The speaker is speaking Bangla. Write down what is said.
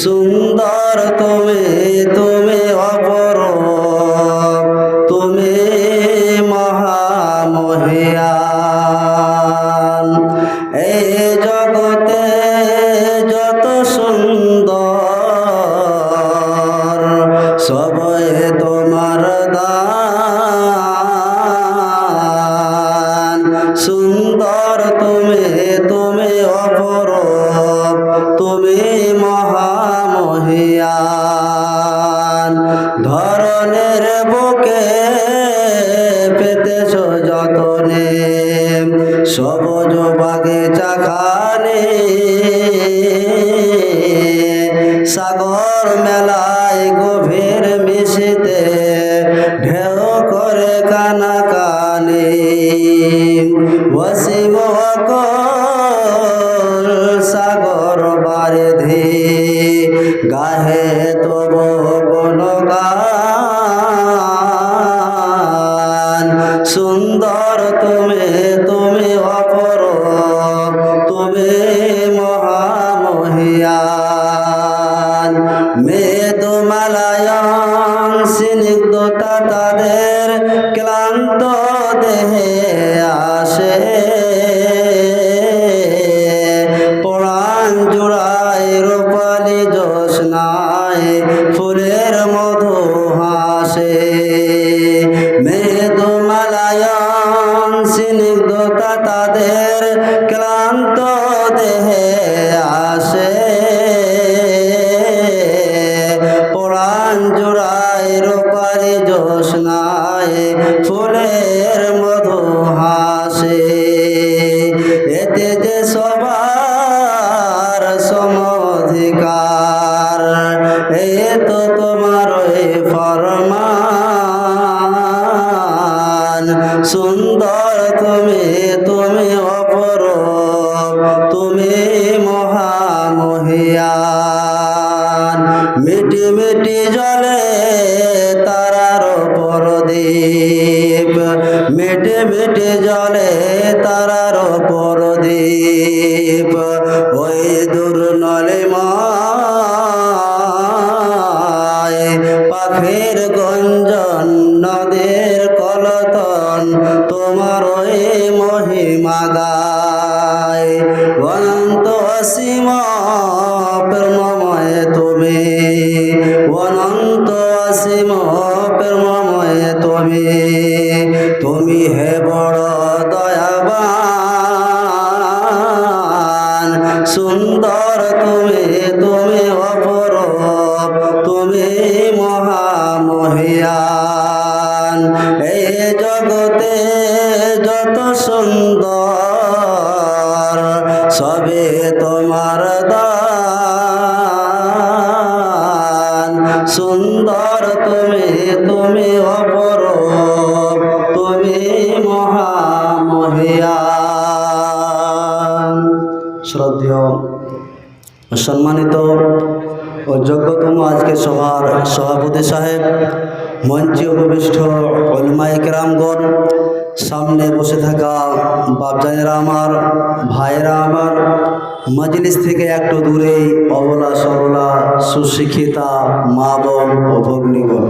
সুন্দর তুমি, তুমি অপরূপ, তুমি মহামহিয়ান। এই জগতে যত সুন্দর সবই তোমার দান। সুন্দর তুমি, তুমি অপরূপ, তুমি মহামহিয়ান। ধরনের বুকে পেতেছ যতনে, সবুজ বাগিচা খানে, সাগর মেলায় গভীর মিশিতে ঢেউ করে কানাকানি। ওয়াসিম সাগর বারিধি গাহে তব গুণগান। সুন্দর তুমি, তুমি অপরূপ, তুমি মহামহিয়ান। মেঘমালায়ন স্নিগ্ধতা তাদের ক্লান্ত দেহে আসে, পরাণ জুড়ায় রূপালি জ্যোৎস্নায় ফুলের মধু হাসে। মেঘমালায়ন স্নিগ্ধতা তাদের ক্লান্ত দেহে আসে, পরাণ জুড়ায় রূপালি জ্যোৎস্নায় ফুলের মধু হাসে। এতে যে সবার সমধিকার, এ তো তোমার ফরমান। সুন্দর তুমি, তুমি অপরূপ, তুমি মহামহিয়ান। মিটি মিটি জলে তারার পরদীপ, মিটি মিটি জলে তারার পরদীপ। ওই দূর নলিমায় পাখির গঞ্জন, নদীর কলতন তোমার ওই মহিমা গায়। অনন্ত অসীম প্রেমময় তুমি, অনন্ত অসীম প্রেমময় তুমি, তুমি হে বড় দয়াবান। সুন্দর তুমি, তুমি অপরূপ, তুমি মহামহিয়ান। এই জগতে যত সুন্দর সবে তোমার দান। সুন্দর তুমি, তুমি অপরূপ, তুমি মহামহিয়ান। শ্রদ্ধেয় ও সম্মানিত ও যোগ্যতম আজকে সভার সভাপতি সাহেব, মঞ্চে উপবিষ্ট উলামায়ে কেরামগণ, সামনে বসে থাকা বাপজানেরা আমার, ভাইয়েরা আমার, মজলিস থেকে একটু দূরে অবলা সরলা সুশিক্ষিতা মা বোন ও ভগ্নীগণ,